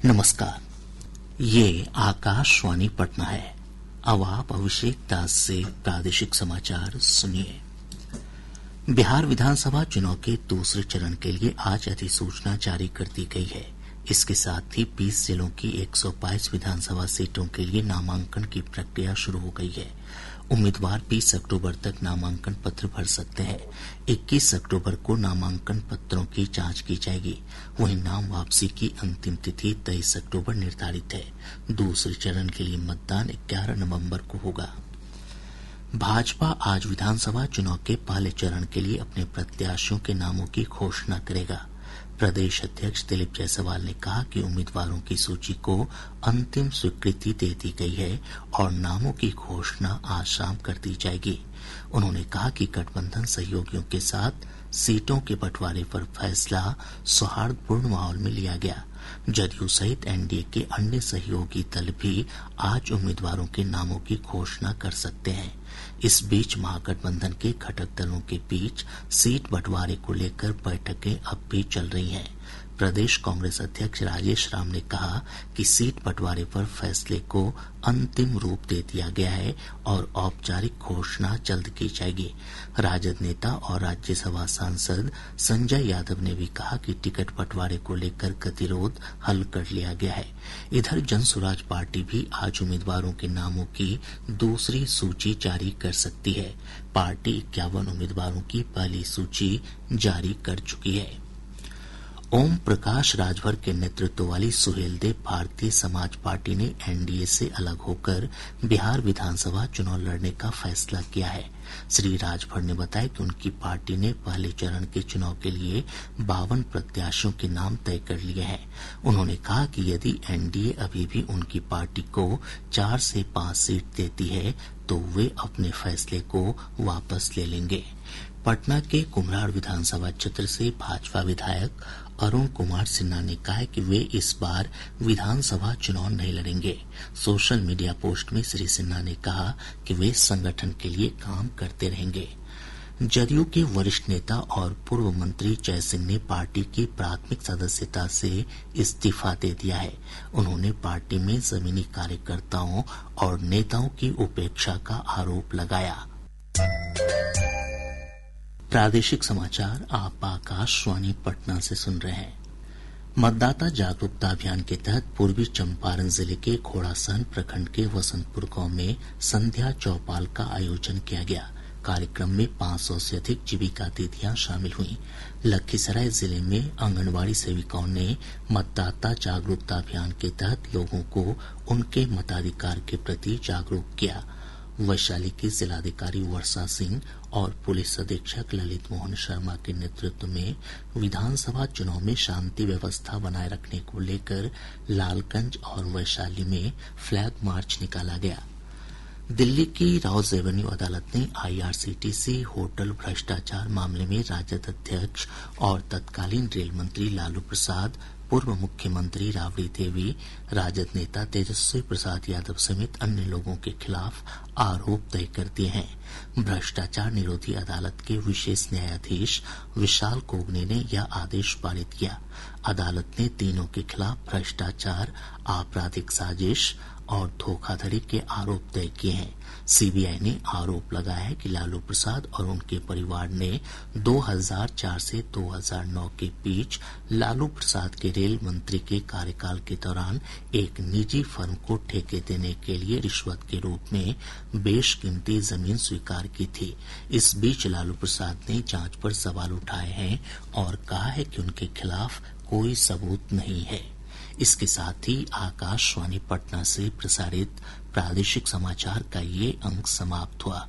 नमस्कार। ये आकाशवाणी पटना है। अब आप अभिषेक दास से प्रादेशिक समाचार सुनिए। बिहार विधानसभा चुनाव के दूसरे चरण के लिए आज अधिसूचना जारी कर दी गई है। इसके साथ ही 20 जिलों की 122 विधानसभा सीटों के लिए नामांकन की प्रक्रिया शुरू हो गई है। उम्मीदवार 20 अक्टूबर तक नामांकन पत्र भर सकते हैं। 21 अक्टूबर को नामांकन पत्रों की जांच की जाएगी। वहीं नाम वापसी की अंतिम तिथि 23 अक्टूबर निर्धारित है। दूसरे चरण के लिए मतदान 11 नवंबर को होगा। भाजपा आज विधानसभा चुनाव के पहले चरण के लिए अपने प्रत्याशियों के नामों की घोषणा करेगा। प्रदेश अध्यक्ष दिलीप जायसवाल ने कहा कि उम्मीदवारों की सूची को अंतिम स्वीकृति दे दी गई है और नामों की घोषणा आज शाम कर दी जाएगी। उन्होंने कहा कि गठबंधन सहयोगियों के साथ सीटों के बंटवारे पर फैसला सौहार्दपूर्ण माहौल में लिया गया। जदयू सहित एनडीए के अन्य सहयोगी दल भी आज उम्मीदवारों के नामों की घोषणा कर सकते हैं। इस बीच महागठबंधन के घटक दलों के बीच सीट बंटवारे को लेकर बैठकें अब भी चल रही हैं। प्रदेश कांग्रेस अध्यक्ष राजेश राम ने कहा कि सीट बंटवारे पर फैसले को अंतिम रूप दे दिया गया है और औपचारिक घोषणा जल्द की जाएगी। राजद नेता और राज्यसभा सांसद संजय यादव ने भी कहा कि टिकट बंटवारे को लेकर गतिरोध हल कर लिया गया है। इधर जनसुराज पार्टी भी आज उम्मीदवारों के नामों की दूसरी सूची जारी कर सकती है। पार्टी 51 उम्मीदवारों की पहली सूची जारी कर चुकी है। ओम प्रकाश राजभर के नेतृत्व वाली सुहेलदेव भारतीय समाज पार्टी ने एनडीए से अलग होकर बिहार विधानसभा चुनाव लड़ने का फैसला किया है। श्री राजभर ने बताया कि उनकी पार्टी ने पहले चरण के चुनाव के लिए 52 प्रत्याशियों के नाम तय कर लिए हैं। उन्होंने कहा कि यदि एनडीए अभी भी उनकी पार्टी को 4 से 5 सीट देती है तो वे अपने फैसले को वापस ले लेंगे। पटना के कुम्हरार विधानसभा क्षेत्र से भाजपा विधायक अरुण कुमार सिन्हा ने कहा है कि वे इस बार विधानसभा चुनाव नहीं लड़ेंगे। सोशल मीडिया पोस्ट में श्री सिन्हा ने कहा कि वे संगठन के लिए काम करते रहेंगे। जदयू के वरिष्ठ नेता और पूर्व मंत्री जय सिंह ने पार्टी की प्राथमिक सदस्यता से इस्तीफा दे दिया है। उन्होंने पार्टी में जमीनी कार्यकर्ताओं और नेताओं की उपेक्षा का आरोप लगाया। प्रादेशिक समाचार आप आकाशवाणी पटना से सुन रहे हैं। मतदाता जागरूकता अभियान के तहत पूर्वी चंपारण जिले के घोड़ासहन प्रखंड के वसंतपुर गांव में संध्या चौपाल का आयोजन किया गया। कार्यक्रम में 500 से अधिक जीविका दीदियां शामिल हुईं। लखीसराय जिले में आंगनबाड़ी सेविकाओं ने मतदाता जागरूकता अभियान के तहत लोगों को उनके मताधिकार के प्रति जागरूक किया। वैशाली की जिलाधिकारी वर्षा सिंह और पुलिस अधीक्षक ललित मोहन शर्मा के नेतृत्व में विधानसभा चुनाव में शांति व्यवस्था बनाए रखने को लेकर लालगंज और वैशाली में फ्लैग मार्च निकाला गया। दिल्ली की राउज एवेन्यू अदालत ने आईआरसीटीसी होटल भ्रष्टाचार मामले में राजद अध्यक्ष और तत्कालीन रेल मंत्री लालू प्रसाद, पूर्व मुख्यमंत्री राबड़ी देवी, राजद नेता तेजस्वी प्रसाद यादव समेत अन्य लोगों के खिलाफ आरोप तय कर दिए हैं। भ्रष्टाचार निरोधी अदालत के विशेष न्यायाधीश विशाल कोगने ने यह आदेश पारित किया। अदालत ने तीनों के खिलाफ भ्रष्टाचार, आपराधिक साजिश और धोखाधड़ी के आरोप तय किए हैं। सीबीआई ने आरोप लगाया है कि लालू प्रसाद और उनके परिवार ने 2004 से 2009 के बीच लालू प्रसाद के रेल मंत्री के कार्यकाल के दौरान एक निजी फर्म को ठेके देने के लिए रिश्वत के रूप में बेशकीमती जमीन स्वीकार की थी। इस बीच लालू प्रसाद ने जांच पर सवाल उठाए हैं और कहा है कि उनके खिलाफ कोई सबूत नहीं है। इसके साथ ही आकाशवाणी पटना से प्रसारित प्रादेशिक समाचार का ये अंक समाप्त हुआ।